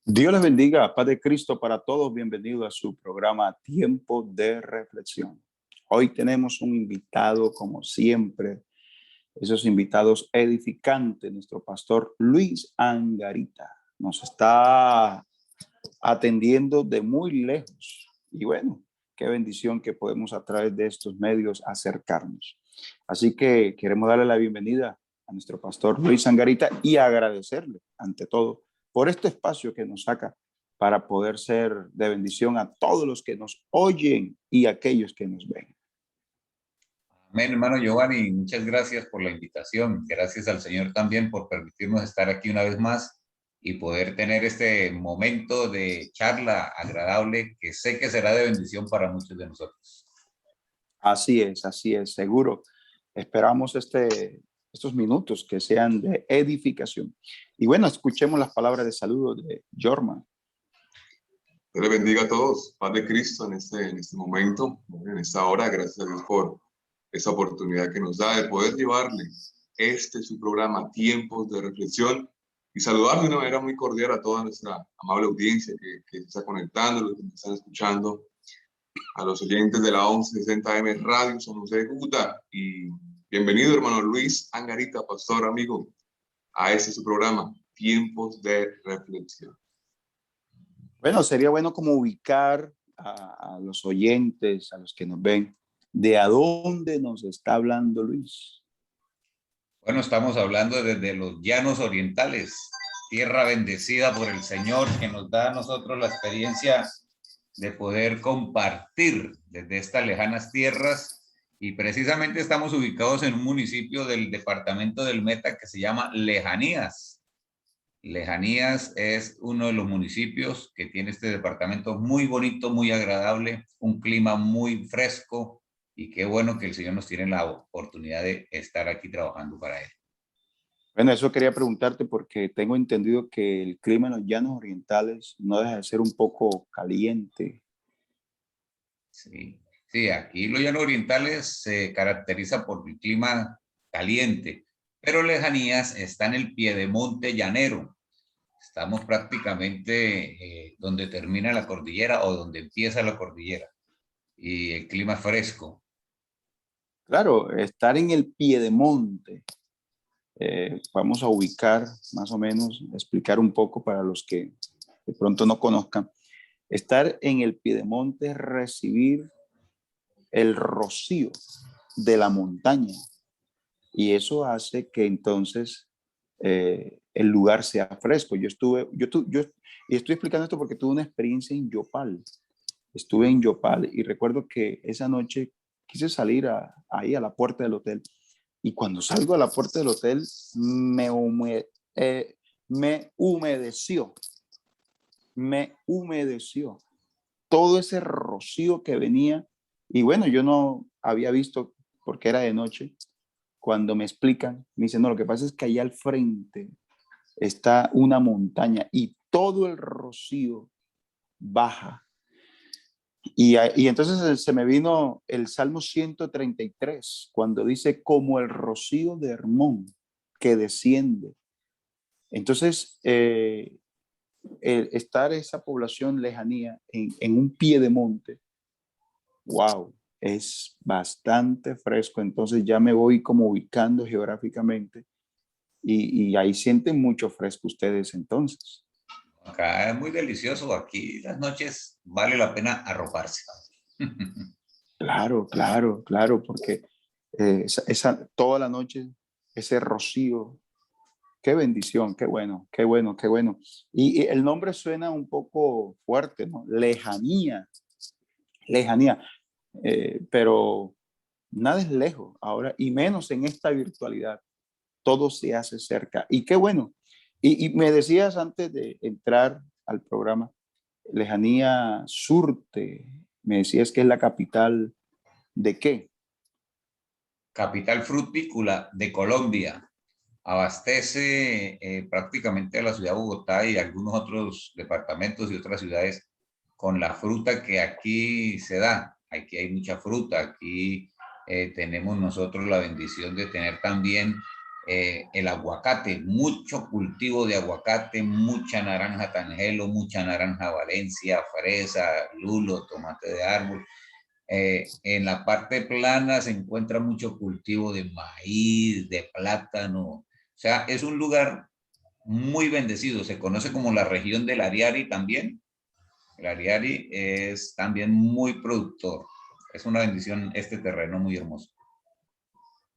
Dios les bendiga, paz de Cristo para todos. Bienvenido a su programa Tiempo de Reflexión. Hoy tenemos un invitado, como siempre, esos invitados edificantes, nuestro pastor Luis Angarita. Nos está atendiendo de muy lejos. Y bueno, qué bendición que podemos a través de estos medios acercarnos. Así que queremos darle la bienvenida a nuestro pastor Luis Angarita y agradecerle, ante todo, por este espacio que nos saca para poder ser de bendición a todos los que nos oyen y a aquellos que nos ven. Amén, hermano Giovanni, muchas gracias por la invitación. Gracias al Señor también por permitirnos estar aquí una vez más y poder tener este momento de charla agradable que sé que será de bendición para muchos de nosotros. Así es, seguro. Esperamos estos minutos que sean de edificación. Y bueno, escuchemos las palabras de saludo de Jorma. Dios les bendiga a todos, paz de Cristo en este momento, en esta hora. Gracias a Dios por esa oportunidad que nos da de poder llevarle su programa Tiempos de Reflexión y saludar de una manera muy cordial a toda nuestra amable audiencia que se está conectando, los que me están escuchando, a los oyentes de la 1160M Radio San José de Cúcuta. Y bienvenido, hermano Luis Angarita, pastor, amigo, a su programa Tiempos de Reflexión. Bueno, sería bueno como ubicar a los oyentes, a los que nos ven, de a dónde nos está hablando Luis. Bueno, estamos hablando desde los llanos orientales, tierra bendecida por el Señor que nos da a nosotros la experiencia de poder compartir desde estas lejanas tierras, y precisamente estamos ubicados en un municipio del departamento del Meta que se llama Lejanías. Lejanías es uno de los municipios que tiene este departamento muy bonito, muy agradable, un clima muy fresco, y qué bueno que el Señor nos tiene la oportunidad de estar aquí trabajando para Él. Bueno, eso quería preguntarte porque tengo entendido que el clima en los llanos orientales no deja de ser un poco caliente. Sí, aquí los llanos orientales se caracteriza por el clima caliente, pero Lejanías está en el piedemonte llanero. Estamos prácticamente donde termina la cordillera o donde empieza la cordillera, y el clima es fresco. Claro, estar en el piedemonte. Vamos a ubicar más o menos, explicar un poco para los que de pronto no conozcan. Estar en el piedemonte es recibir el rocío de la montaña y eso hace que entonces el lugar sea fresco. Y estoy explicando esto porque tuve una experiencia en Yopal. Estuve en Yopal y recuerdo que esa noche quise salir ahí a la puerta del hotel. Y cuando salgo a la puerta del hotel, me humedeció todo ese rocío que venía. Y bueno, yo no había visto porque era de noche. Cuando me explican, me dicen, no, lo que pasa es que allá al frente está una montaña y todo el rocío baja. Y entonces se me vino el Salmo 133, cuando dice, como el rocío de Hermón que desciende. Entonces, estar esa población lejanía en un piedemonte, wow, es bastante fresco. Entonces ya me voy como ubicando geográficamente y ahí sienten mucho fresco ustedes entonces. Acá es muy delicioso, aquí las noches vale la pena arroparse. Claro, porque toda la noche, ese rocío, qué bendición, qué bueno, qué bueno, qué bueno. Y el nombre suena un poco fuerte, ¿no? Lejanía, pero nada es lejos ahora, y menos en esta virtualidad, todo se hace cerca. Y qué bueno. Y me decías antes de entrar al programa, Lejanía surte, me decías que es la capital de qué. Capital frutícola de Colombia. Abastece prácticamente a la ciudad de Bogotá y algunos otros departamentos y otras ciudades con la fruta que aquí se da. Aquí hay mucha fruta, aquí tenemos nosotros la bendición de tener también El aguacate, mucho cultivo de aguacate, mucha naranja Tangelo, mucha naranja Valencia, fresa, lulo, tomate de árbol. En la parte plana se encuentra mucho cultivo de maíz, de plátano. O sea, es un lugar muy bendecido. Se conoce como la región del Ariari también. El Ariari es también muy productor. Es una bendición este terreno muy hermoso.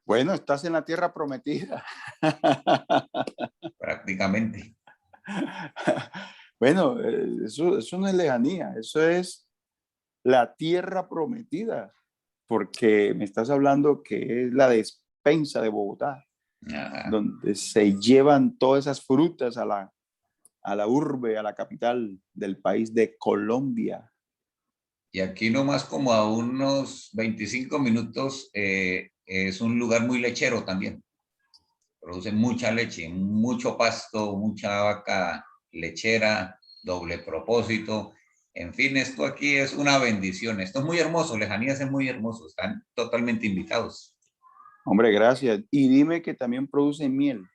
Bueno, estás en la tierra prometida. Prácticamente. Bueno, eso no es lejanía, eso es la tierra prometida, porque me estás hablando que es la despensa de Bogotá, Ajá. donde se llevan todas esas frutas a la urbe, a la capital del país de Colombia. Y aquí nomás como a unos 25 minutos es un lugar muy lechero también. Produce mucha leche, mucho pasto, mucha vaca lechera, doble propósito. En fin, esto aquí es una bendición. Esto es muy hermoso, Lejanías es muy hermoso. Están totalmente invitados. Hombre, gracias. Y dime que también producen miel.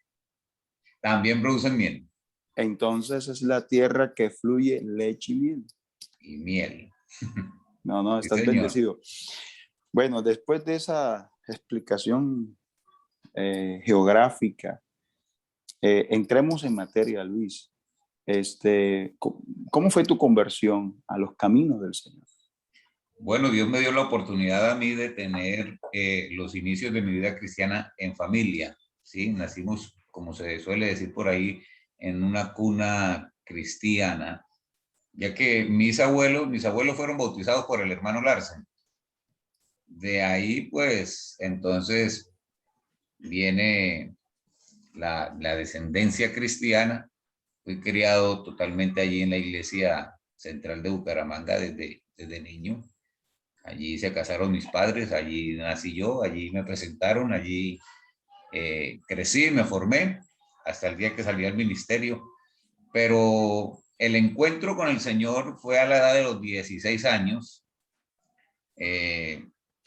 También producen miel. Entonces es la tierra que fluye leche y miel. Y miel. No, Sí, estás señor. bendecido. Bueno, después de esa explicación geográfica, entremos en materia, Luis. ¿Cómo fue tu conversión a los caminos del Señor? Bueno, Dios me dio la oportunidad a mí de tener los inicios de mi vida cristiana en familia. ¿Sí? Nacimos, como se suele decir por ahí, en una cuna cristiana, ya que mis abuelos fueron bautizados por el hermano Larsen. De ahí, pues, entonces viene la descendencia cristiana. Fui criado totalmente allí en la iglesia central de Bucaramanga desde niño. Allí se casaron mis padres, allí nací yo, allí me presentaron, allí crecí, me formé hasta el día que salí al ministerio. Pero el encuentro con el Señor fue a la edad de los 16 años,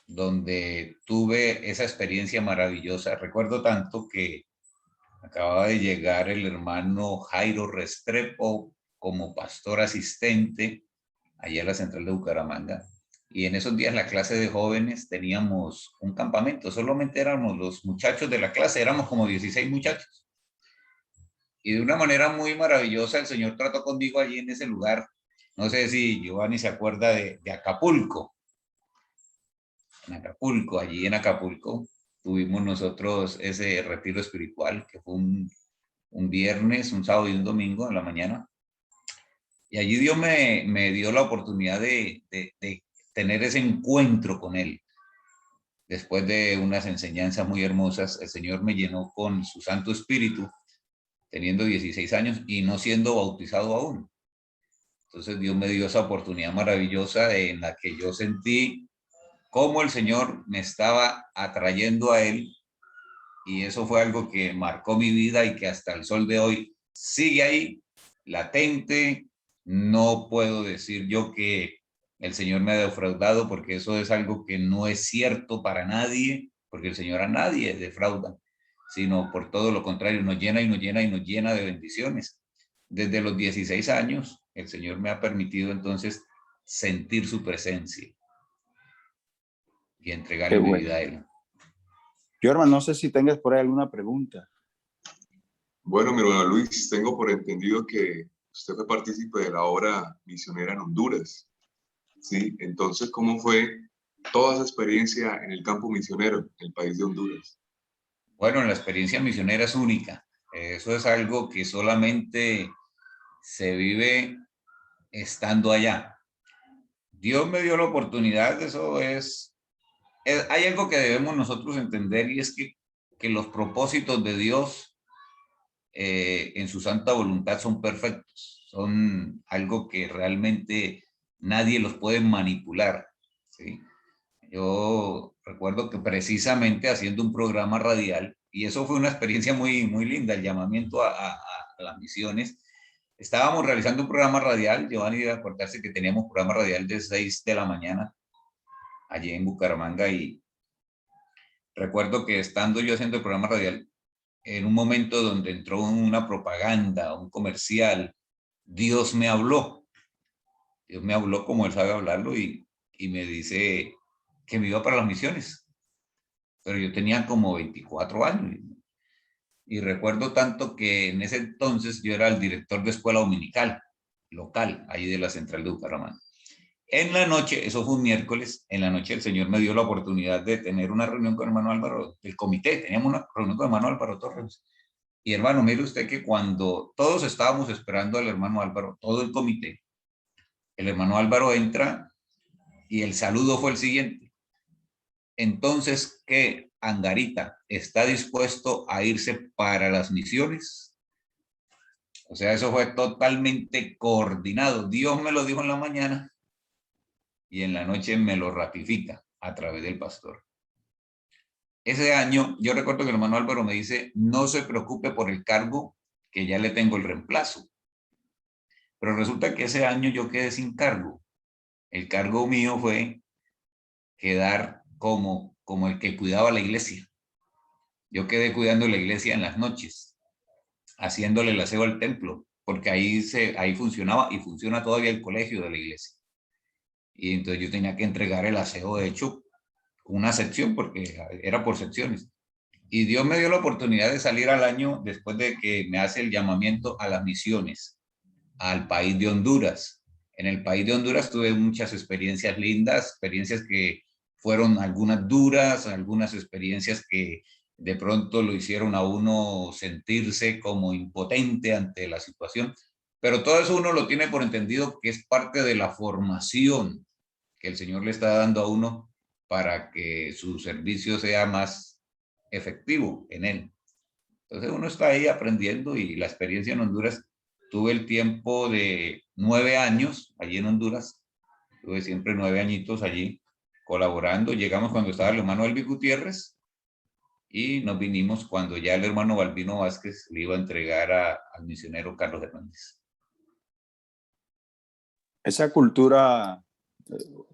donde tuve esa experiencia maravillosa. Recuerdo tanto que acababa de llegar el hermano Jairo Restrepo como pastor asistente allá a la central de Bucaramanga. Y en esos días la clase de jóvenes teníamos un campamento, solamente éramos los muchachos de la clase, éramos como 16 muchachos. Y de una manera muy maravillosa el Señor trató conmigo allí en ese lugar. No sé si Giovanni se acuerda de Acapulco. En Acapulco, allí en Acapulco, tuvimos nosotros ese retiro espiritual que fue un viernes, un sábado y un domingo en la mañana. Y allí Dios me dio la oportunidad de tener ese encuentro con Él. Después de unas enseñanzas muy hermosas, el Señor me llenó con su Santo Espíritu, teniendo 16 años y no siendo bautizado aún. Entonces Dios me dio esa oportunidad maravillosa en la que yo sentí cómo el Señor me estaba atrayendo a Él, y eso fue algo que marcó mi vida y que hasta el sol de hoy sigue ahí, latente. No puedo decir yo que el Señor me ha defraudado, porque eso es algo que no es cierto para nadie, porque el Señor a nadie defrauda, sino por todo lo contrario, nos llena y nos llena y nos llena de bendiciones. Desde los 16 años, el Señor me ha permitido entonces sentir su presencia y Qué entregarle mi bueno. vida a Él. Yo, hermano, no sé si tengas por ahí alguna pregunta. Bueno, mi hermano Luis, tengo por entendido que usted fue partícipe de la obra misionera en Honduras, ¿sí? Entonces, ¿cómo fue toda esa experiencia en el campo misionero, en el país de Honduras? Bueno, la experiencia misionera es única. Eso es algo que solamente se vive estando allá. Dios me dio la oportunidad, hay algo que debemos nosotros entender, y es que los propósitos de Dios en su santa voluntad son perfectos, son algo que realmente nadie los puede manipular, ¿sí? Yo recuerdo que precisamente haciendo un programa radial, y eso fue una experiencia muy, muy linda, el llamamiento a las misiones. Estábamos realizando un programa radial, Giovanni debe acordarse que teníamos programa radial de 6 de la mañana allí en Bucaramanga, y recuerdo que estando yo haciendo el programa radial, en un momento donde entró una propaganda, un comercial, Dios me habló. Dios me habló como Él sabe hablarlo y me dice que me iba para las misiones. Pero yo tenía como 24 años. Y recuerdo tanto que en ese entonces yo era el director de escuela dominical local, ahí de la central de Bucaramanga. En la noche, eso fue un miércoles, en la noche el Señor me dio la oportunidad de tener una reunión con el hermano Álvaro, del comité, teníamos una reunión con el hermano Álvaro Torres. Y hermano, mire usted que cuando todos estábamos esperando al hermano Álvaro, todo el comité, el hermano Álvaro entra y el saludo fue el siguiente. Entonces, ¿qué, Angarita, está dispuesto a irse para las misiones? O sea, eso fue totalmente coordinado. Dios me lo dijo en la mañana y en la noche me lo ratifica a través del pastor. Ese año, yo recuerdo que el hermano Álvaro me dice, no se preocupe por el cargo, que ya le tengo el reemplazo. Pero resulta que ese año yo quedé sin cargo. El cargo mío fue quedar como el que cuidaba la iglesia. Yo quedé cuidando la iglesia en las noches, haciéndole el aseo al templo, porque ahí funcionaba y funciona todavía el colegio de la iglesia. Y entonces yo tenía que entregar el aseo, de hecho, una sección, porque era por secciones. Y Dios me dio la oportunidad de salir al año después de que me hace el llamamiento a las misiones, al país de Honduras. En el país de Honduras tuve muchas experiencias lindas, experiencias que fueron algunas duras, algunas experiencias que de pronto lo hicieron a uno sentirse como impotente ante la situación, pero todo eso uno lo tiene por entendido que es parte de la formación que el Señor le está dando a uno para que su servicio sea más efectivo en él. Entonces uno está ahí aprendiendo y la experiencia en Honduras, tuve el tiempo de 9 años allí en Honduras, tuve siempre 9 añitos allí colaborando. Llegamos cuando estaba el hermano Elvis Gutiérrez y nos vinimos cuando ya el hermano Balbino Vázquez le iba a entregar al misionero Carlos Hernández. Esa cultura,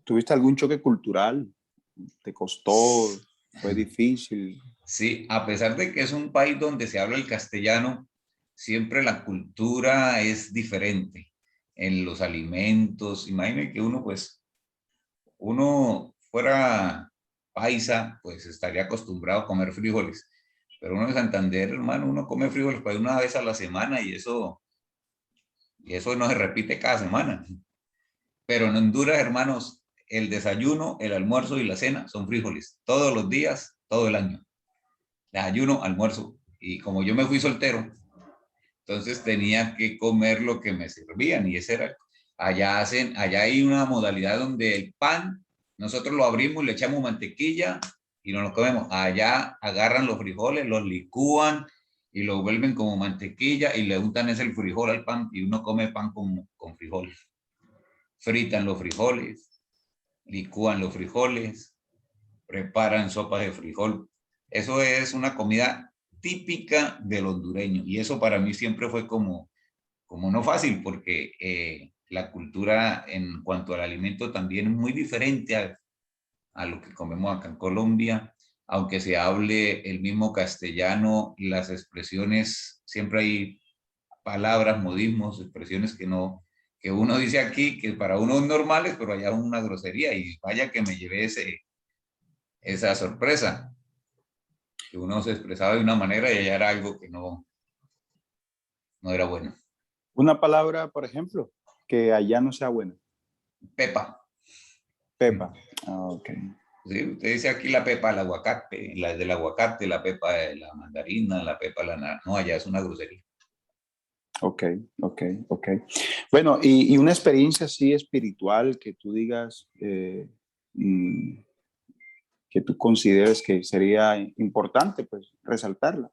¿tuviste algún choque cultural? ¿Te costó? ¿Fue difícil? Sí, a pesar de que es un país donde se habla el castellano, siempre la cultura es diferente en los alimentos. Imagínense que uno fuera paisa, pues estaría acostumbrado a comer frijoles. Pero uno de Santander, hermano, uno come frijoles para una vez a la semana y eso no se repite cada semana. Pero en Honduras, hermanos, el desayuno, el almuerzo y la cena son frijoles. Todos los días, todo el año. Desayuno, almuerzo. Y como yo me fui soltero, entonces tenía que comer lo que me servían. Y ese era, allá hay una modalidad donde el pan, nosotros lo abrimos, le echamos mantequilla y nos lo comemos. Allá agarran los frijoles, los licúan y lo vuelven como mantequilla y le untan ese el frijol al pan y uno come pan con frijoles. Fritan los frijoles, licúan los frijoles, preparan sopas de frijol. Eso es una comida típica del hondureño y eso para mí siempre fue como no fácil porque la cultura en cuanto al alimento también es muy diferente a lo que comemos acá en Colombia, aunque se hable el mismo castellano, las expresiones, siempre hay palabras, modismos, expresiones que uno dice aquí que para uno son normales, pero allá es una grosería y vaya que me llevé esa sorpresa, que uno se expresaba de una manera y allá era algo que no era bueno. Una palabra, por ejemplo, que allá no sea buena. Pepa. Pepa. Ok. Sí, usted dice aquí la pepa del aguacate, la del aguacate, la pepa de la mandarina, la pepa de la naranja. No, allá es una grosería. Ok. Bueno, y una experiencia así espiritual que tú digas, que tú consideres que sería importante, pues, resaltarla.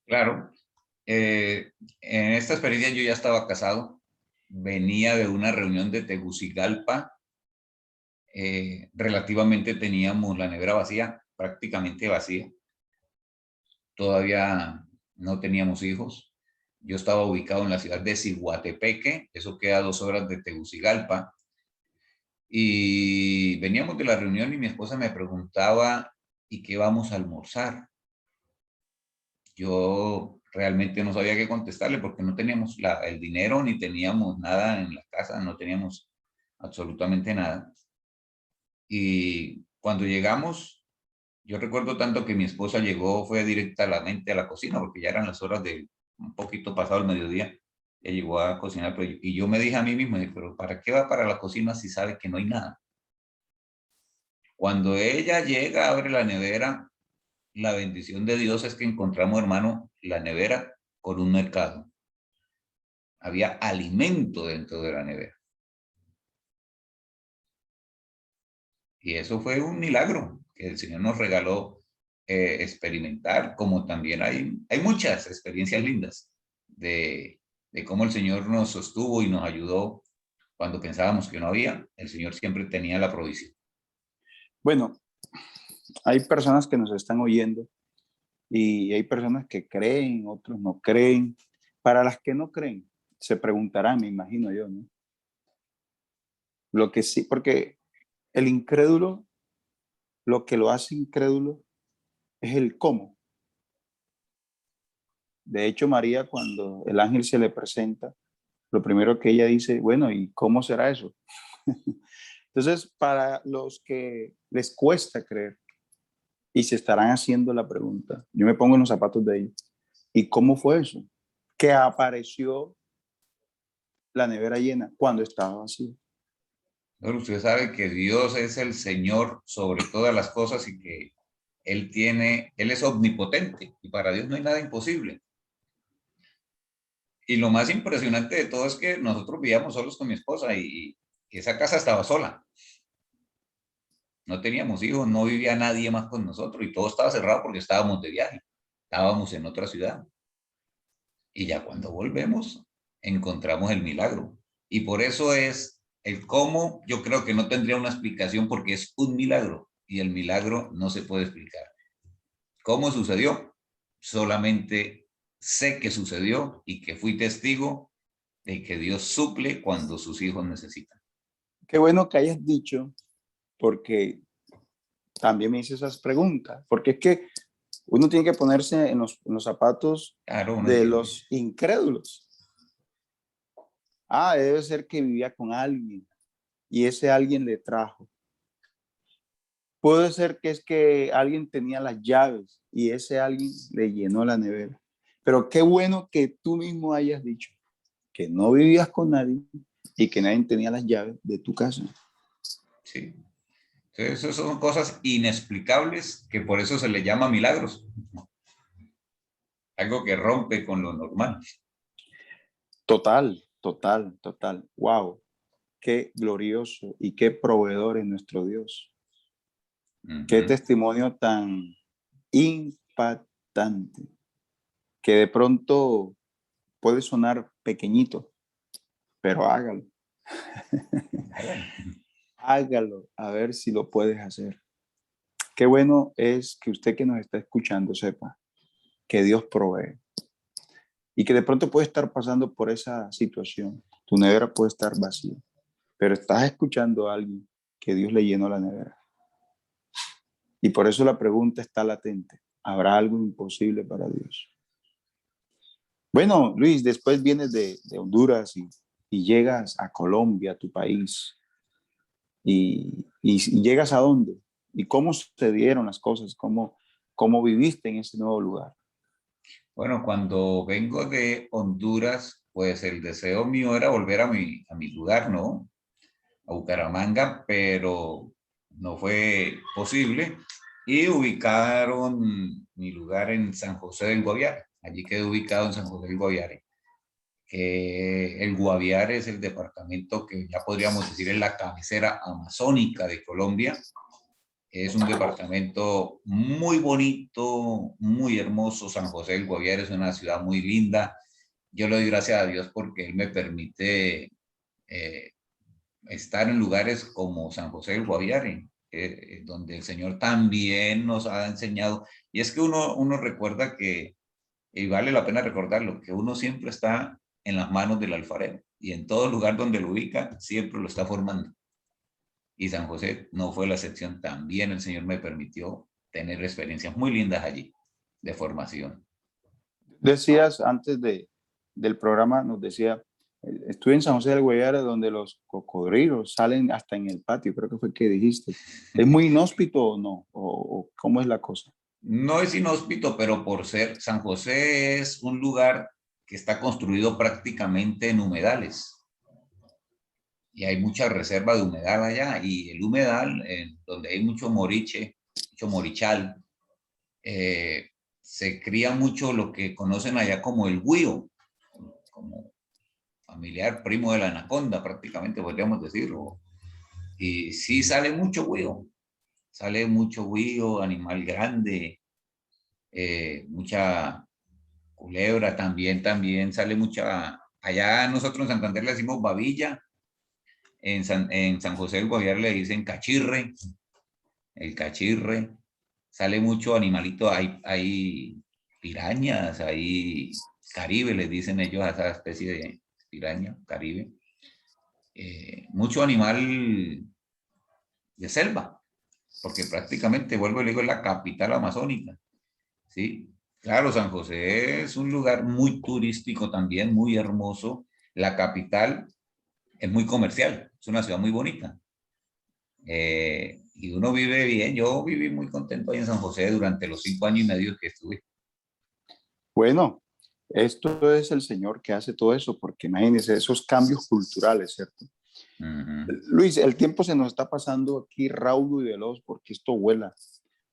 Claro. En esta experiencia yo ya estaba casado, venía de una reunión de Tegucigalpa, relativamente teníamos la nevera vacía, prácticamente vacía, todavía no teníamos hijos. Yo estaba ubicado en la ciudad de Ciguatepeque, eso queda a 2 horas de Tegucigalpa, y veníamos de la reunión y mi esposa me preguntaba, ¿y qué vamos a almorzar? yo realmente no sabía qué contestarle porque no teníamos el dinero ni teníamos nada en la casa, no teníamos absolutamente nada. Y cuando llegamos, yo recuerdo tanto que mi esposa llegó, fue directamente a la cocina porque ya eran las horas de un poquito pasado el mediodía. Ella llegó a cocinar, y yo me dije a mí mismo, pero ¿para qué va para la cocina si sabe que no hay nada? Cuando ella llega, abre la nevera, la bendición de Dios es que encontramos, hermano, la nevera con un mercado. Había alimento dentro de la nevera. Y eso fue un milagro que el Señor nos regaló experimentar, como también hay muchas experiencias lindas de cómo el Señor nos sostuvo y nos ayudó cuando pensábamos que no había. El Señor siempre tenía la provisión. Bueno, hay personas que nos están oyendo y hay personas que creen, otros no creen. Para las que no creen, se preguntarán, me imagino yo, ¿no? Lo que sí, porque el incrédulo, lo que lo hace incrédulo es el cómo. De hecho, María, cuando el ángel se le presenta, lo primero que ella dice, bueno, ¿y cómo será eso? Entonces, para los que les cuesta creer y se estarán haciendo la pregunta, yo me pongo en los zapatos de ellos. ¿Y cómo fue eso? Que apareció la nevera llena cuando estaba vacía. Bueno, usted sabe que Dios es el Señor sobre todas las cosas y que Él es omnipotente y para Dios no hay nada imposible. Y lo más impresionante de todo es que nosotros vivíamos solos con mi esposa y esa casa estaba sola. No teníamos hijos, no vivía nadie más con nosotros y todo estaba cerrado porque estábamos de viaje. Estábamos en otra ciudad. Y ya cuando volvemos, encontramos el milagro. Y por eso es el cómo, yo creo que no tendría una explicación porque es un milagro y el milagro no se puede explicar. ¿Cómo sucedió? Solamente sé que sucedió y que fui testigo de que Dios suple cuando sus hijos necesitan. Qué bueno que hayas dicho, porque también me hice esas preguntas, porque es que uno tiene que ponerse en los zapatos Claro, uno de entiende. los incrédulos. Debe ser que vivía con alguien y ese alguien le trajo. Puede ser que es que alguien tenía las llaves y ese alguien le llenó la nevera. Pero qué bueno que tú mismo hayas dicho que no vivías con nadie y que nadie tenía las llaves de tu casa. Sí. Entonces, esas son cosas inexplicables que por eso se le llama milagros. Algo que rompe con lo normal. Total, total, total. Wow, qué glorioso y qué proveedor es nuestro Dios. Qué testimonio tan impactante, que de pronto puede sonar pequeñito, pero hágalo. Hágalo, a ver si lo puedes hacer. Qué bueno es que usted que nos está escuchando sepa que Dios provee y que de pronto puede estar pasando por esa situación. Tu nevera puede estar vacía, pero estás escuchando a alguien que Dios le llenó la nevera. Y por eso la pregunta está latente. ¿Habrá algo imposible para Dios? Bueno, Luis, después vienes de Honduras y llegas a Colombia, tu país. ¿Y llegas a dónde? ¿Y cómo se dieron las cosas? ¿Cómo viviste en ese nuevo lugar? Bueno, cuando vengo de Honduras, pues el deseo mío era volver a mi lugar, ¿no? A Bucaramanga, pero no fue posible. Y ubicaron mi lugar en San José del Guaviare. Allí quedé ubicado en San José del Guaviare. El Guaviare es el departamento que ya podríamos decir es la cabecera amazónica de Colombia. Es un departamento muy bonito, muy hermoso. San José del Guaviare es una ciudad muy linda. Yo le doy gracias a Dios porque Él me permite estar en lugares como San José del Guaviare, donde el Señor también nos ha enseñado. Y es que uno recuerda que, y vale la pena recordarlo, que uno siempre está en las manos del alfarero y en todo lugar donde lo ubica, siempre lo está formando. Y San José no fue la excepción. También el Señor me permitió tener experiencias muy lindas allí de formación. Decías antes del programa, nos decía, estuve en San José del Guaviare donde los cocodrilos salen hasta en el patio, creo que fue que dijiste. ¿Es muy inhóspito o no? ¿O cómo es la cosa? No es inhóspito, pero por ser San José es un lugar que está construido prácticamente en humedales. Y hay mucha reserva de humedal allá. Y el humedal, donde hay mucho moriche, mucho morichal, se cría mucho lo que conocen allá como el güío, como familiar primo de la anaconda, prácticamente podríamos decirlo. Y sí sale mucho güío, animal grande, mucha culebra también sale mucha. Allá nosotros en Santander le decimos babilla, en San José del Guaviare le dicen cachirre, el cachirre, sale mucho animalito, hay pirañas, hay caribe, les dicen ellos a esa especie de piraña, caribe. Mucho animal de selva, porque prácticamente, vuelvo y le digo, es la capital amazónica, ¿sí? Claro, San José es un lugar muy turístico también, muy hermoso. La capital es muy comercial, es una ciudad muy bonita. Y uno vive bien. Yo viví muy contento ahí en San José durante los 5 años y medio que estuve. Bueno, esto es el Señor que hace todo eso, porque imagínense esos cambios culturales, ¿cierto? Luis, el tiempo se nos está pasando aquí raudo y veloz porque esto vuela.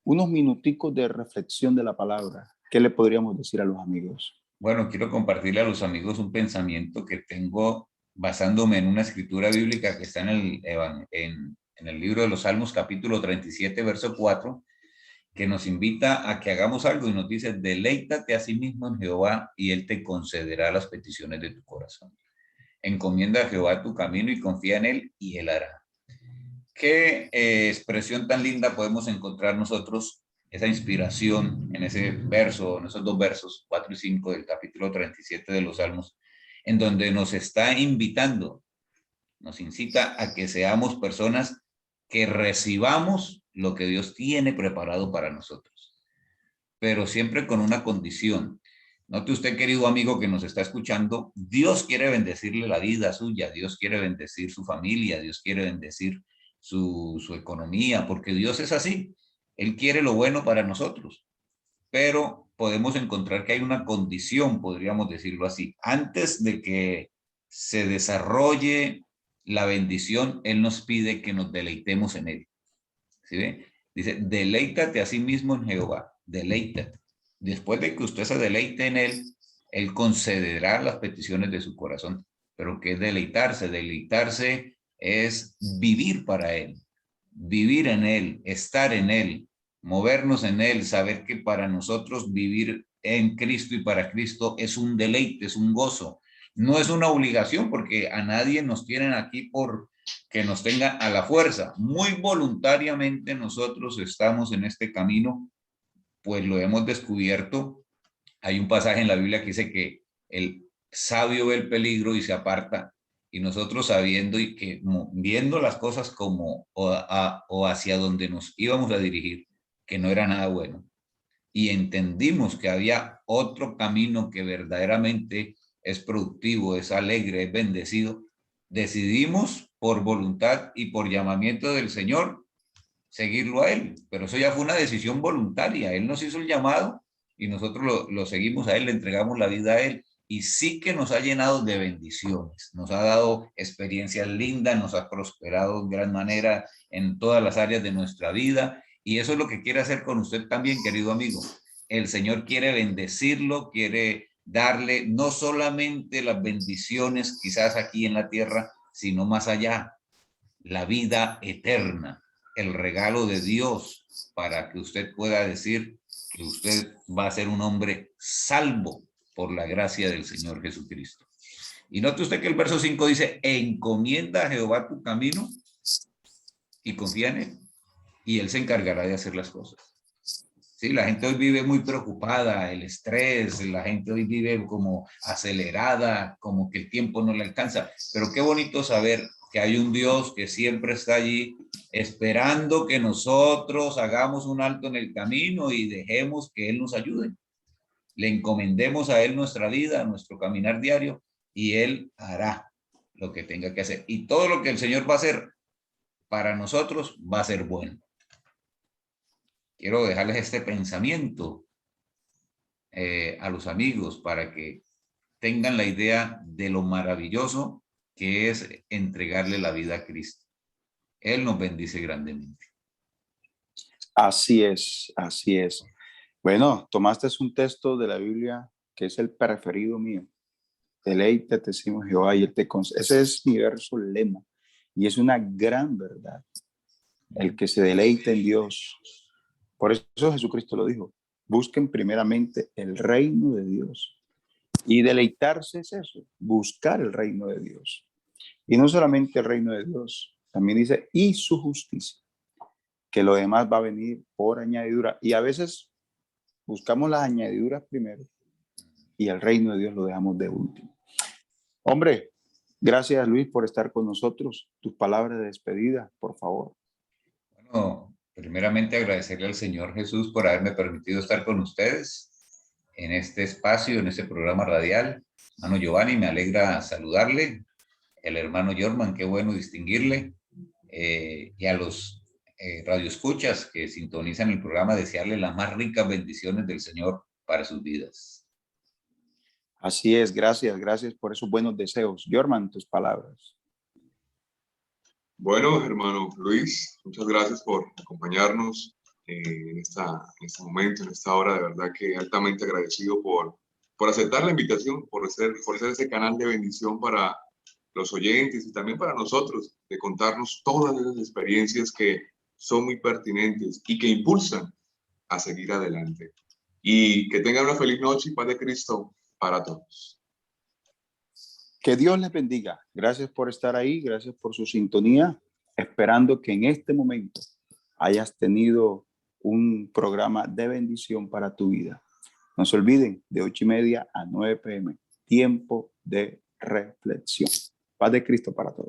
Unos minuticos de reflexión de la palabra. ¿Qué le podríamos decir a los amigos? Bueno, quiero compartirle a los amigos un pensamiento que tengo basándome en una escritura bíblica que está en el libro de los Salmos, capítulo 37, verso 4, que nos invita a que hagamos algo y nos dice: deleítate a sí mismo en Jehová y él te concederá las peticiones de tu corazón. Encomienda a Jehová tu camino y confía en él y él hará. ¿Qué expresión tan linda podemos encontrar nosotros, esa inspiración en ese verso, en esos 2 versos, 4 y 5 del capítulo 37 de los Salmos, en donde nos está invitando, nos incita a que seamos personas que recibamos lo que Dios tiene preparado para nosotros, pero siempre con una condición. Note usted, querido amigo que nos está escuchando, Dios quiere bendecirle la vida suya, Dios quiere bendecir su familia, Dios quiere bendecir su economía, porque Dios es así. Él quiere lo bueno para nosotros, pero podemos encontrar que hay una condición, podríamos decirlo así. Antes de que se desarrolle la bendición, Él nos pide que nos deleitemos en Él. ¿Sí ve? Dice, deleítate a sí mismo en Jehová, deleítate. Después de que usted se deleite en Él, Él concederá las peticiones de su corazón. Pero ¿qué es deleitarse? Deleitarse es vivir para Él, vivir en Él, estar en Él, movernos en Él, saber que para nosotros vivir en Cristo y para Cristo es un deleite, es un gozo. No es una obligación porque a nadie nos tienen aquí por que nos tenga a la fuerza. Muy voluntariamente nosotros estamos en este camino, pues lo hemos descubierto. Hay un pasaje en la Biblia que dice que el sabio ve el peligro y se aparta, y nosotros sabiendo y que viendo las cosas como o hacia donde nos íbamos a dirigir, que no era nada bueno, y entendimos que había otro camino que verdaderamente es productivo, es alegre, es bendecido, decidimos por voluntad y por llamamiento del Señor seguirlo a Él. Pero eso ya fue una decisión voluntaria. Él nos hizo el llamado y nosotros lo seguimos a Él, le entregamos la vida a Él. Y sí que nos ha llenado de bendiciones, nos ha dado experiencias lindas, nos ha prosperado en gran manera en todas las áreas de nuestra vida. Y eso es lo que quiere hacer con usted también, querido amigo. El Señor quiere bendecirlo, quiere darle no solamente las bendiciones quizás aquí en la tierra, sino más allá, la vida eterna, el regalo de Dios para que usted pueda decir que usted va a ser un hombre salvo por la gracia del Señor Jesucristo. Y note usted que el verso 5 dice: encomienda a Jehová tu camino y confía en él, y él se encargará de hacer las cosas. Sí, la gente hoy vive muy preocupada, el estrés, la gente hoy vive como acelerada, como que el tiempo no le alcanza. Pero qué bonito saber que hay un Dios que siempre está allí esperando que nosotros hagamos un alto en el camino y dejemos que Él nos ayude. le encomendemos a Él nuestra vida, nuestro caminar diario, y Él hará lo que tenga que hacer. Y todo lo que el Señor va a hacer para nosotros va a ser bueno. Quiero dejarles este pensamiento a los amigos para que tengan la idea de lo maravilloso que es entregarle la vida a Cristo. Él nos bendice grandemente. Así es, así es. Bueno, tomaste un texto de la Biblia que es el preferido mío. Deleítate, Señor Jehová, y Él te concede. Ese es mi verso lema. Y es una gran verdad. El que se deleite en Dios. Por eso Jesucristo lo dijo. Busquen primeramente el reino de Dios. Y deleitarse es eso, buscar el reino de Dios. Y no solamente el reino de Dios, también dice, y su justicia, que lo demás va a venir por añadidura. Y a veces buscamos las añadiduras primero y el reino de Dios lo dejamos de último. Hombre, gracias Luis por estar con nosotros. Tus palabras de despedida, por favor. Bueno, primeramente agradecerle al Señor Jesús por haberme permitido estar con ustedes en este espacio, en este programa radial. Hermano Giovanni, me alegra saludarle. El hermano Jorman, qué bueno distinguirle. Y a los radioescuchas que sintonizan el programa, desearle las más ricas bendiciones del Señor para sus vidas. Así es, gracias por esos buenos deseos. Jorman, tus palabras. Bueno, hermano Luis, muchas gracias por acompañarnos en este momento, en esta hora. De verdad que altamente agradecido por aceptar la invitación, por ser ese canal de bendición para los oyentes y también para nosotros, de contarnos todas esas experiencias que son muy pertinentes y que impulsan a seguir adelante. Y que tengan una feliz noche y paz de Cristo para todos. Que Dios les bendiga. Gracias por estar ahí, gracias por su sintonía, esperando que en este momento hayas tenido un programa de bendición para tu vida. No se olviden, de 8:30 a 9 p.m, tiempo de reflexión. Paz de Cristo para todos.